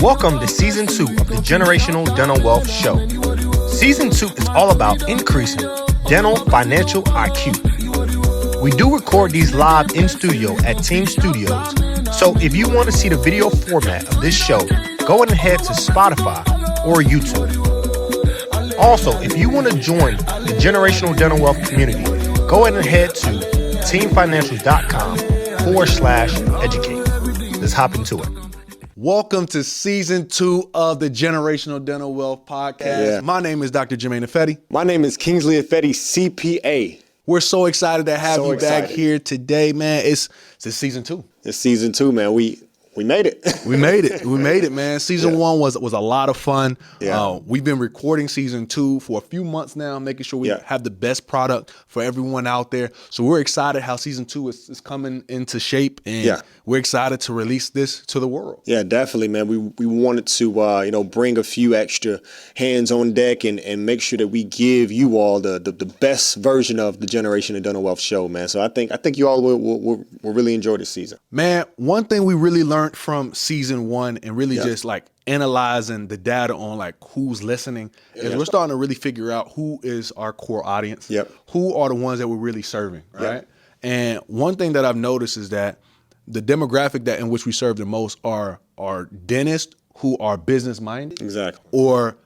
Welcome to Season 2 of the Generational Dental Wealth Show. Season 2 is all about increasing dental financial IQ. We do record these live in studio at Team Studios, so if you want to see the video format of this show, go ahead to Spotify or YouTube. Also, if you want to join the Generational Dental Wealth community, go ahead to teamfinancial.com/educate. Let's hop into it. Welcome to Season 2 of the Generational Dental Wealth Podcast. Yeah. My name is Dr. Jermaine Affetti. My name is Kingsley Affetti, CPA. We're so excited to have you back excited. here today, man. It's Season 2. It's Season 2, man. We made it. We made it. We made it, man. Season 1 was a lot of fun. Yeah. We've been recording Season 2 for a few months now, making sure we have the best product for everyone out there. So we're excited how Season 2 is coming into shape, and we're excited to release this to the world. Yeah, definitely, man. We wanted to bring a few extra hands on deck and make sure that we give you all the best version of the Generation of Dental Wealth show, man. So I think you all will really enjoy this season. Man, one thing we really learned from Season 1 and really just like analyzing the data on like who's listening is we're starting to really figure out who is our core audience. Who are the ones that we're really serving, right? And one thing that I've noticed is that the demographic that in which we serve the most are dentists who are business minded. Exactly. Or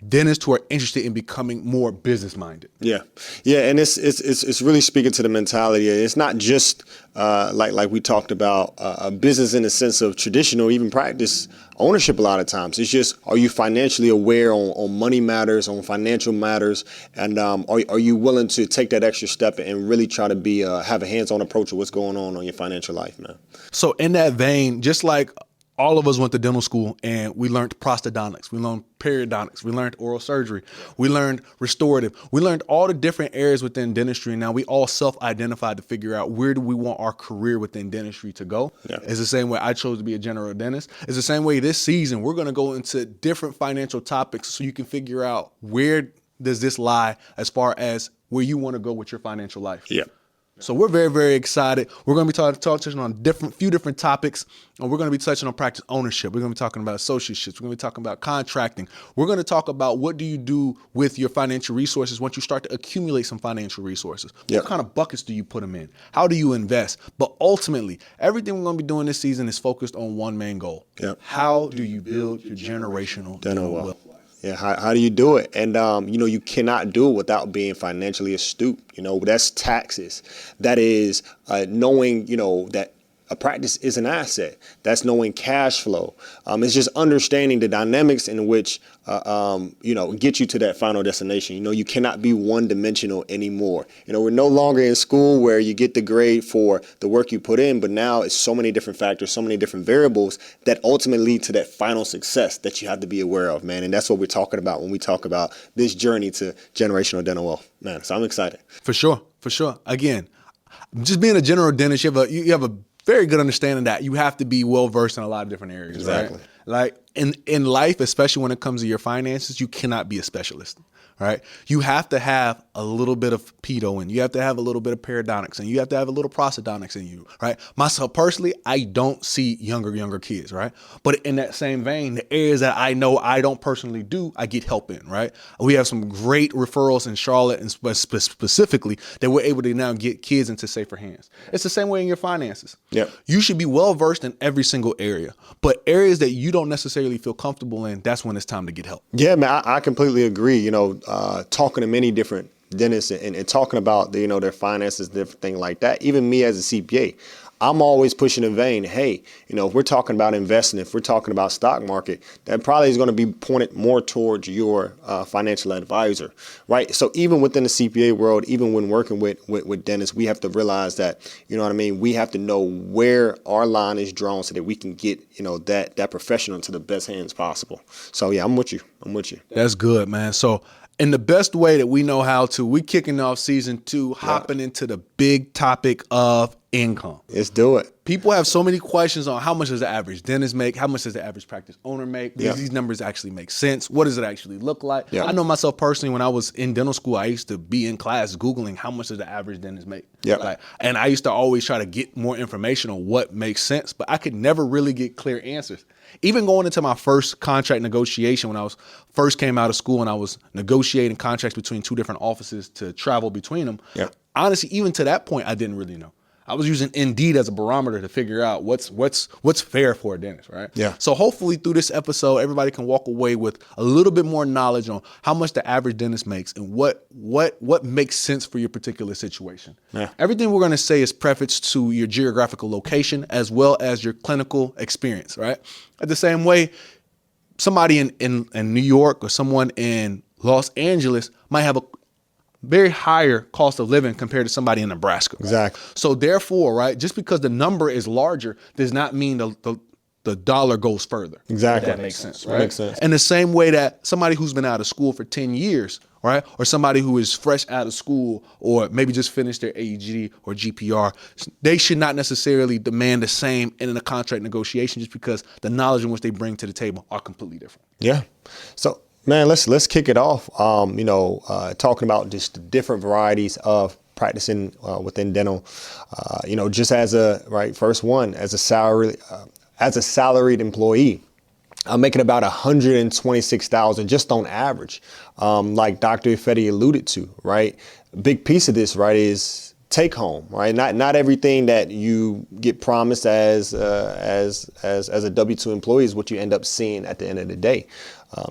dentists who are interested in becoming more business minded. Yeah, and it's really speaking to the mentality. It's not just like we talked about a business in the sense of traditional, even practice ownership. A lot of times, it's just, are you financially aware on money matters, on financial matters, and are you willing to take that extra step and really try to be have a hands-on approach of what's going on your financial life, man? So in that vein, just like all of us went to dental school and we learned prosthodontics, we learned periodontics, we learned oral surgery, we learned restorative, we learned all the different areas within dentistry. And now we all self-identified to figure out where do we want our career within dentistry to go. It's the same way I chose to be a general dentist. It's the same way this season we're going to go into different financial topics so you can figure out where does this lie as far as where you want to go with your financial life. Yeah. So we're very, very excited. We're going to be touching on few different topics, and we're going to be touching on practice ownership. We're going to be talking about associateships. We're going to be talking about contracting. We're going to talk about what do you do with your financial resources once you start to accumulate some financial resources. What kind of buckets do you put them in? How do you invest? But ultimately, everything we're going to be doing this season is focused on one main goal. How do you build your generational dental wealth? Yeah, how do you do it? And, you cannot do it without being financially astute. That's taxes. That is knowing, that a practice is an asset. That's knowing cash flow. It's just understanding the dynamics in which, get you to that final destination. You cannot be one-dimensional anymore. We're no longer in school where you get the grade for the work you put in, but now it's so many different factors, so many different variables that ultimately lead to that final success that you have to be aware of, man. And that's what we're talking about when we talk about this journey to generational dental wealth, man. So I'm excited. For sure. Again, just being a general dentist, you have a very good understanding that you have to be well versed in a lot of different areas. Exactly. Right? Like in life, especially when it comes to your finances, you cannot be a specialist. Right? You have to have a little bit of pedo, and you have to have a little bit of periodontics, and you have to have a little prosthodontics in you, right? Myself personally, I don't see younger kids, right? But in that same vein, the areas that I know I don't personally do, I get help in, right? We have some great referrals in Charlotte, and specifically that we're able to now get kids into safer hands. It's the same way in your finances. You should be well versed in every single area, but areas that you don't necessarily feel comfortable in, that's when it's time to get help. Yeah, man, I completely agree. Talking to many different dentists and talking about their finances, different thing like that. Even me as a CPA, I'm always pushing the vein. Hey, if we're talking about investing, if we're talking about stock market, that probably is going to be pointed more towards your financial advisor, right? So even within the CPA world, even when working with dentists, we have to realize that, we have to know where our line is drawn so that we can get, that professional into the best hands possible. So yeah, I'm with you. That's good, man. So in the best way that we know how to, we're kicking off Season 2, hopping into the big topic of income. Let's do it. People have so many questions on how much does the average dentist make? How much does the average practice owner make? Do these numbers actually make sense? What does it actually look like? Yeah. I know myself personally, when I was in dental school, I used to be in class Googling how much does the average dentist make? Yeah. And I used to always try to get more information on what makes sense, but I could never really get clear answers. Even going into my first contract negotiation when I was first came out of school and I was negotiating contracts between two different offices to travel between them. Yeah. Honestly, even to that point, I didn't really know. I was using Indeed as a barometer to figure out what's fair for a dentist, right? Yeah. So hopefully through this episode, everybody can walk away with a little bit more knowledge on how much the average dentist makes and what makes sense for your particular situation. Yeah. Everything we're going to say is prefaced to your geographical location as well as your clinical experience, right? At the same way, somebody in New York or someone in Los Angeles might have a very higher cost of living compared to somebody in Nebraska. Right? Exactly. So therefore, right, just because the number is larger does not mean the dollar goes further. Exactly. That makes sense, right? Makes sense. And the same way that somebody who's been out of school for 10 years, right, or somebody who is fresh out of school or maybe just finished their AEG or GPR, they should not necessarily demand the same in a contract negotiation just because the knowledge in which they bring to the table are completely different. Yeah. So, man, let's kick it off. Talking about just the different varieties of practicing within dental. Just as a salaried employee, I'm making about $126,000 just on average. Like Dr. Ifedi alluded to, right? Big piece of this, right, is take home, right? Not everything that you get promised as a W-2 employee is what you end up seeing at the end of the day.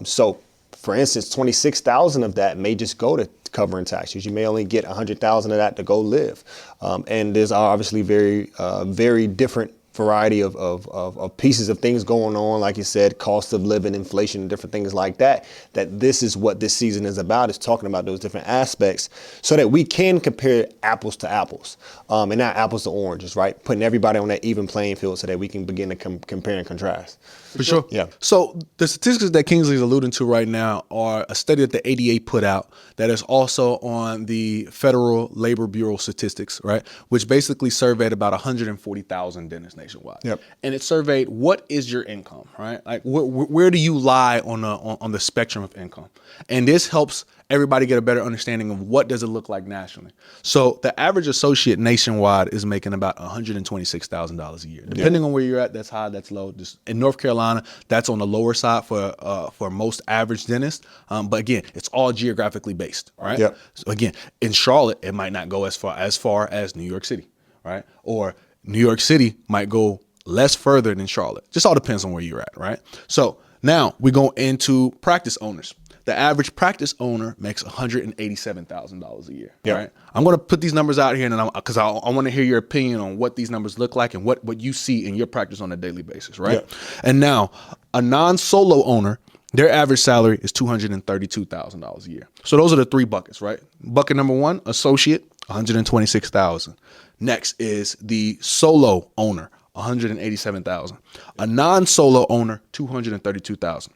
So, for instance, 26,000 of that may just go to covering taxes. You may only get 100,000 of that to go live. And there's obviously very different variety of pieces of things going on. Like you said, cost of living, inflation, and different things like that, that this is what this season is about, is talking about those different aspects so that we can compare apples to apples and not apples to oranges, right? Putting everybody on that even playing field so that we can begin to compare and contrast. For sure. Yeah. So the statistics that Kingsley's alluding to right now are a study that the ADA put out that is also on the Federal Labor Bureau statistics, right? Which basically surveyed about 140,000 dentists nationwide. Yep. And it surveyed what is your income, right? Like where do you lie on the spectrum of income? And this helps everybody get a better understanding of what does it look like nationally. So the average associate nationwide is making about $126,000 a year. Depending on where you're at, that's high, that's low. Just in North Carolina, that's on the lower side for most average dentists. But again, it's all geographically based, right? Yep. So again, in Charlotte, it might not go as far as New York City, right? Or New York City might go less further than Charlotte. Just all depends on where you're at, right? So now we go into practice owners. The average practice owner makes $187,000 a year. Yep. Right? I'm going to put these numbers out here, and because I want to hear your opinion on what these numbers look like and what you see in your practice on a daily basis, right? Yep. And now, a non-solo owner, their average salary is $232,000 a year. So those are the three buckets, right? Bucket number one, associate, $126,000. Next is the solo owner, $187,000. A non-solo owner, $232,000.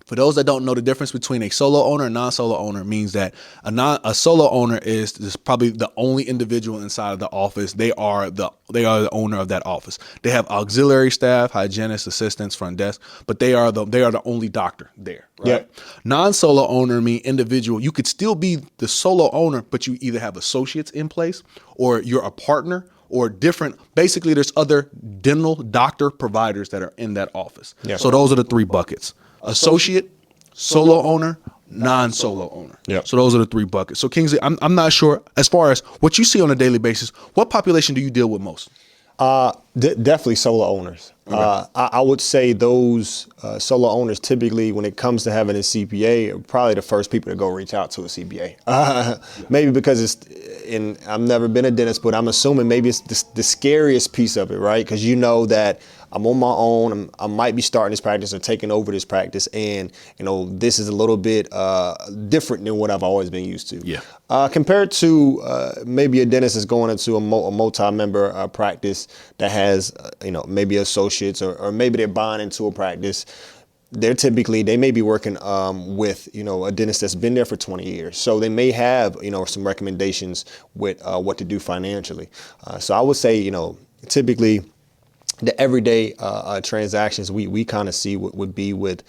For those that don't know, the difference between a solo owner and non-solo owner means that a solo owner is probably the only individual inside of the office. They are the owner of that office. They have auxiliary staff, hygienists, assistants, front desk, but they are the only doctor there. Right? Yep. Non-solo owner mean individual. You could still be the solo owner, but you either have associates in place or you're a partner or different. Basically, there's other dental doctor providers that are in that office. Yep. So those are the three buckets. Associate, solo owner, non-solo owner. Yep. So those are the three buckets. So Kingsley, I'm not sure, as far as what you see on a daily basis, what population do you deal with most? Definitely solo owners. Okay. I would say those solo owners, typically when it comes to having a CPA, are probably the first people to go reach out to a CPA. Maybe because I've never been a dentist, but I'm assuming maybe it's the scariest piece of it, right? Because you know that I'm on my own. I might be starting this practice or taking over this practice, and this is a little bit different than what I've always been used to. Yeah. Compared to maybe a dentist is going into a multi-member practice that has maybe associates or maybe they're buying into a practice. they may be working with, a dentist that's been there for 20 years. So they may have, some recommendations with what to do financially. So I would say, typically the everyday transactions we kind of see would be with,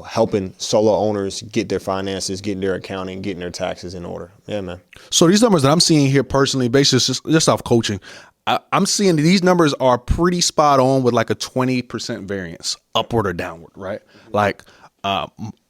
helping solo owners get their finances, getting their accounting, getting their taxes in order. Yeah, man. So these numbers that I'm seeing here personally, based just off coaching, I'm seeing these numbers are pretty spot on with like a 20% variance, upward or downward, right? Like,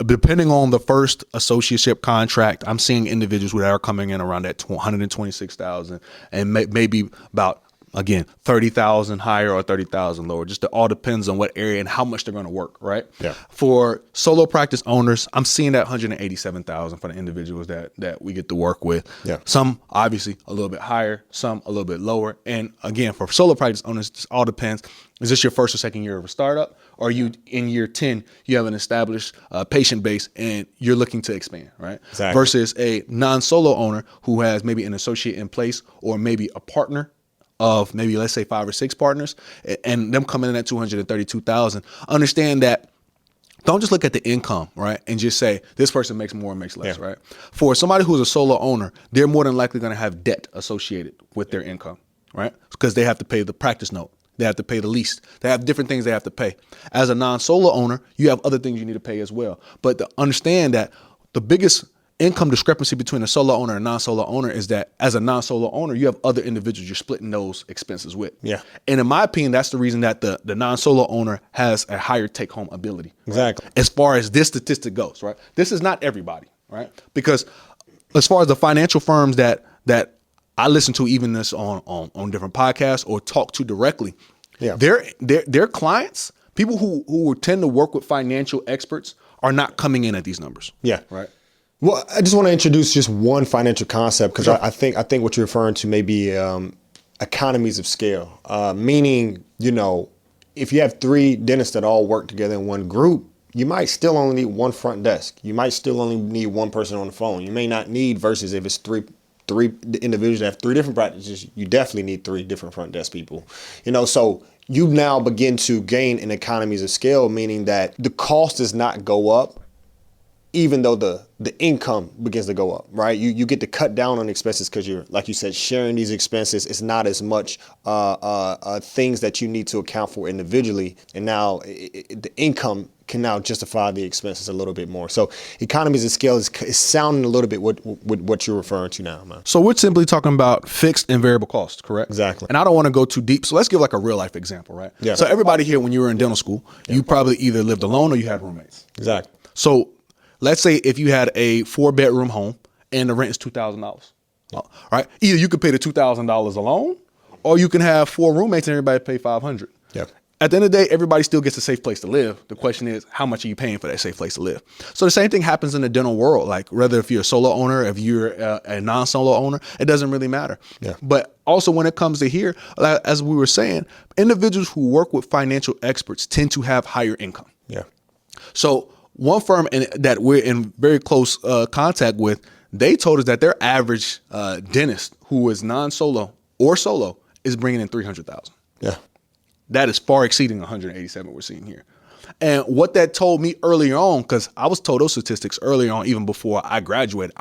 depending on the first associateship contract, I'm seeing individuals that are coming in around that 126,000 and maybe about, again, 30,000 higher or 30,000 lower. Just it all depends on what area and how much they're going to work, right? Yeah. For solo practice owners, I'm seeing that 187,000 for the individuals that we get to work with. Yeah. Some obviously a little bit higher, some a little bit lower. And again, for solo practice owners, it all depends. Is this your first or second year of a startup? Or are you in year 10, you have an established patient base and you're looking to expand, right? Exactly. Versus a non-solo owner who has maybe an associate in place or maybe a partner of maybe, let's say, 5 or 6 partners, and them coming in at 232,000. Understand that. Don't just look at the income, right, and just say this person makes more or makes less, right? For somebody who's a solo owner, they're more than likely going to have debt associated with their income, right? Because they have to pay the practice note. They have to pay the lease. They have different things they have to pay. As a non-solo owner, you have other things you need to pay as well. But to understand that the biggest income discrepancy between a solo owner and a non-solo owner is that as a non-solo owner, you have other individuals you're splitting those expenses with. Yeah. And in my opinion, that's the reason that the non-solo owner has a higher take-home ability. Exactly. Right? As far as this statistic goes, right? This is not everybody, right? Because as far as the financial firms that I listen to, even this on different podcasts or talk to directly, their clients, people who tend to work with financial experts, are not coming in at these numbers. Yeah. Right. Well, I just want to introduce just one financial concept because I think what you're referring to may be economies of scale, meaning, if you have 3 dentists that all work together in one group, you might still only need one front desk. You might still only need one person on the phone. You may not need, versus if it's three individuals that have 3 different practices, you definitely need 3 different front desk people. So you now begin to gain an economies of scale, meaning that the cost does not go up, even though the income begins to go up, right? You get to cut down on expenses because you're, like you said, sharing these expenses. It's not as much things that you need to account for individually. And now the income can now justify the expenses a little bit more. So economies of scale is sounding a little bit what you're referring to now, man. So we're simply talking about fixed and variable costs, correct? Exactly. And I don't want to go too deep. So let's give like a real life example, right? Yeah. So everybody here, when you were in dental school, you probably either lived alone or you had roommates. Exactly. So let's say if you had a 4-bedroom home and the rent is $2,000, right? Either you could pay the $2,000 alone, or you can have 4 roommates and everybody pay $500. Yeah. At the end of the day, everybody still gets a safe place to live. The question is, how much are you paying for that safe place to live? So the same thing happens in the dental world. Like whether if you're a solo owner, if you're a non-solo owner, it doesn't really matter. Yeah. But also when it comes to here, as we were saying, individuals who work with financial experts tend to have higher income. Yeah. So one firm that we're in very close contact with, they told us that their average dentist who is non-solo or solo is bringing in $300,000. Yeah. That is far exceeding 187 we're seeing here. And what that told me earlier on, because I was told those statistics earlier on, even before I graduated,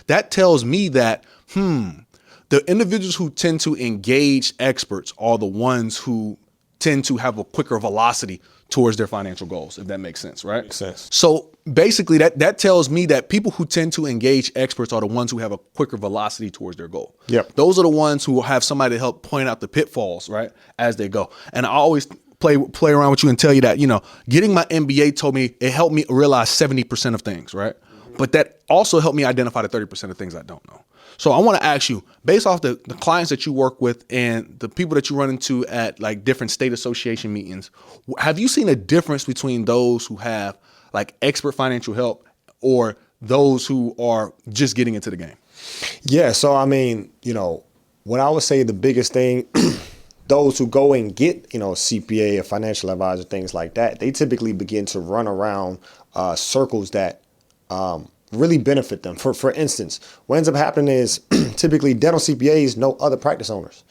that tells me that, the individuals who tend to engage experts are the ones who tend to have a quicker velocity towards their financial goals, if that makes sense, right? Makes sense. So basically that tells me that people who tend to engage experts are the ones who have a quicker velocity towards their goal. Yep. Those are the ones who will have somebody to help point out the pitfalls, right, as they go. And I always play around with you and tell you that, getting my MBA told me it helped me realize 70% of things, right? Mm-hmm. But that also helped me identify the 30% of things I don't know. So I want to ask you, based off the clients that you work with and the people that you run into at like different state association meetings, have you seen a difference between those who have like expert financial help or those who are just getting into the game? Yeah. So, what I would say the biggest thing, those who go and get, CPA, a financial advisor, things like that, they typically begin to run around circles that really benefit them. For instance, what ends up happening is typically dental CPAs know other practice owners.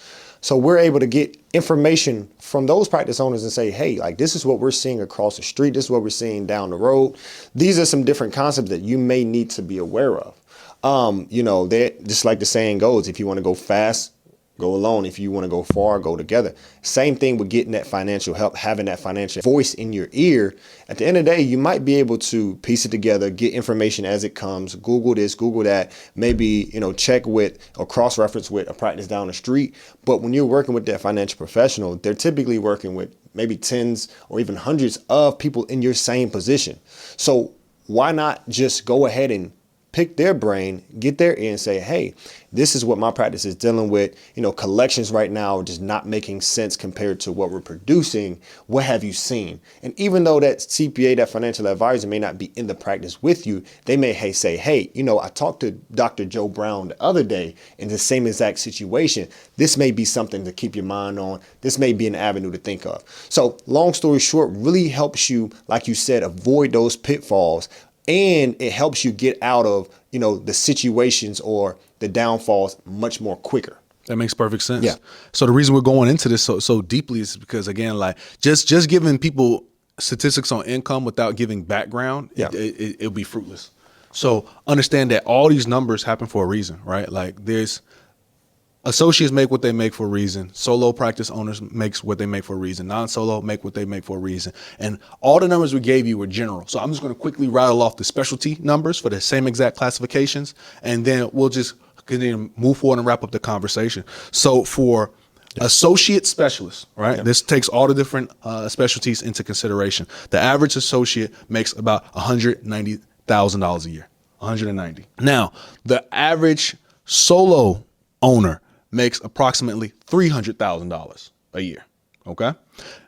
So we're able to get information from those practice owners and say, hey, like this is what we're seeing across the street. This is what we're seeing down the road. These are some different concepts that you may need to be aware of. Just like the saying goes, if you want to go fast, go alone. If you want to go far, go together. Same thing with getting that financial help, having that financial voice in your ear. At the end of the day, you might be able to piece it together, get information as it comes, Google this, Google that, maybe, check with or cross-reference with a practice down the street. But when you're working with that financial professional, they're typically working with maybe tens or even hundreds of people in your same position. So why not just go ahead and pick their brain, get their ear and say, hey, this is what my practice is dealing with. Collections right now are just not making sense compared to what we're producing. What have you seen? And even though that CPA, that financial advisor may not be in the practice with you, they may say, hey, I talked to Dr. Joe Brown the other day in the same exact situation. This may be something to keep your mind on. This may be an avenue to think of. So long story short, really helps you, like you said, avoid those pitfalls. And it helps you get out of, the situations or the downfalls much more quicker. That makes perfect sense. Yeah. So the reason we're going into this so deeply is because, again, like just giving people statistics on income without giving background, it'll be fruitless. So understand that all these numbers happen for a reason, right? Like there's associates make what they make for a reason. Solo practice owners makes what they make for a reason. Non-solo make what they make for a reason. And all the numbers we gave you were general. So I'm just going to quickly rattle off the specialty numbers for the same exact classifications, and then we'll just continue to move forward and wrap up the conversation. So for associate specialists, right? This takes all the different specialties into consideration. The average associate makes about $190,000 a year. 190. Now, the average solo owner makes approximately $300,000 a year. Okay.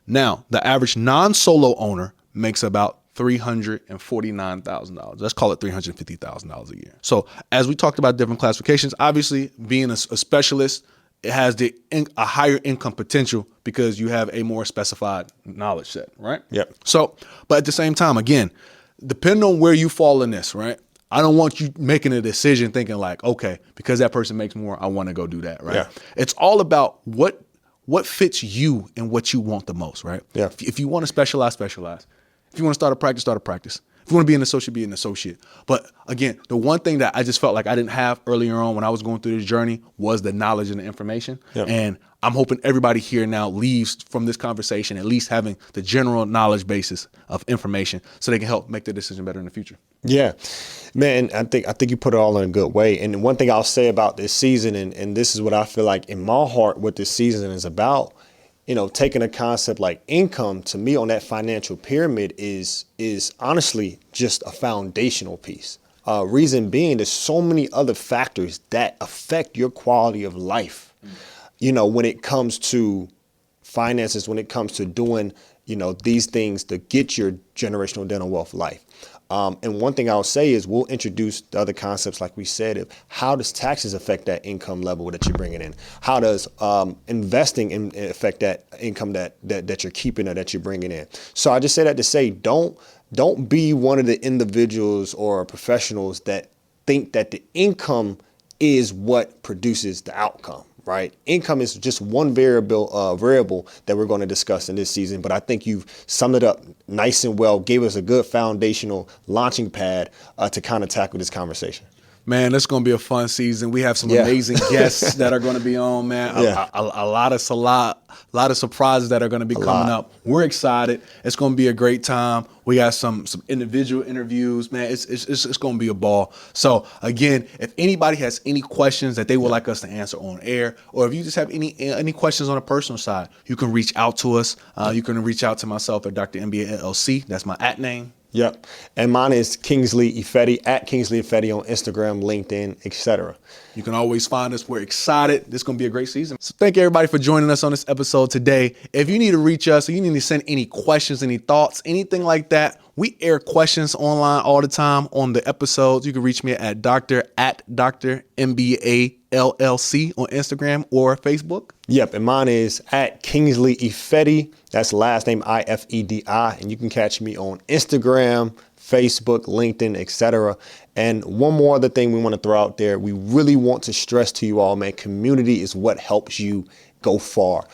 Now, the average non-solo owner makes about $349,000. Let's call it $350,000 a year. So as we talked about different classifications, obviously being a specialist, it has a higher income potential because you have a more specified knowledge set, right? Yep. So, but at the same time, again, depending on where you fall in this, right? I don't want you making a decision thinking like, okay, because that person makes more, I want to go do that, right? Yeah. It's all about what fits you and what you want the most, right? Yeah. If you want to specialize. If you want to start a practice. If you want to be an associate, be an associate. But again, the one thing that I just felt like I didn't have earlier on when I was going through this journey was the knowledge and the information. Yeah. And I'm hoping everybody here now leaves from this conversation at least having the general knowledge basis of information so they can help make their decision better in the future. Yeah, man, I think you put it all in a good way. And one thing I'll say about this season, and this is what I feel like in my heart what this season is about, taking a concept like income to me on that financial pyramid is honestly just a foundational piece. Reason being, there's so many other factors that affect your quality of life. When it comes to finances, when it comes to doing, these things to get your generational dental wealth life. And one thing I'll say is we'll introduce the other concepts, like we said, of how does taxes affect that income level that you're bringing in? How does investing affect that income that you're keeping or that you're bringing in? So I just say that to say, don't be one of the individuals or professionals that think that the income is what produces the outcome. Right. Income is just one variable that we're going to discuss in this season. But I think you've summed it up nice and well, gave us a good foundational launching pad to kind of tackle this conversation. Man, it's going to be a fun season. We have some amazing guests that are going to be on, man. A lot of surprises that are going to be coming up. We're excited. It's going to be a great time. We got some individual interviews, man. It's going to be a ball. So again, if anybody has any questions that they would like us to answer on air, or if you just have any questions on a personal side, you can reach out to us. You can reach out to myself at Dr. MBA LLC. That's my @name. Yep. And mine is Kingsley Ifedi, at Kingsley Ifedi on Instagram, LinkedIn, etc. You can always find us. We're excited. This is going to be a great season. So thank you, everybody, for joining us on this episode today. If you need to reach us or you need to send any questions, any thoughts, anything like that, we air questions online all the time on the episodes. You can reach me at Dr. MBA LLC on Instagram or Facebook. Yep, and mine is at Kingsley Ifedi. That's last name Ifedi, and you can catch me on Instagram, Facebook, LinkedIn, etc. And one more other thing we want to throw out there, we really want to stress to you all, man, community is what helps you go far.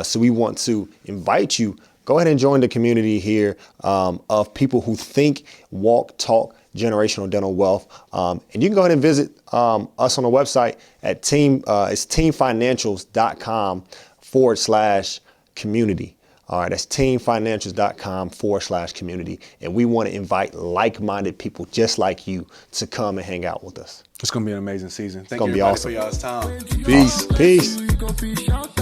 So we want to invite you, go ahead and join the community here of people who think, walk, talk generational dental wealth. And you can go ahead and visit us on the website at it's teamfinancials.com/community. All right, that's teamfinancials.com/community. And we want to invite like-minded people just like you to come and hang out with us. It's going to be an amazing season. Thank gonna you be everybody awesome. for y'all's time. Peace. Peace. We gon' fish out.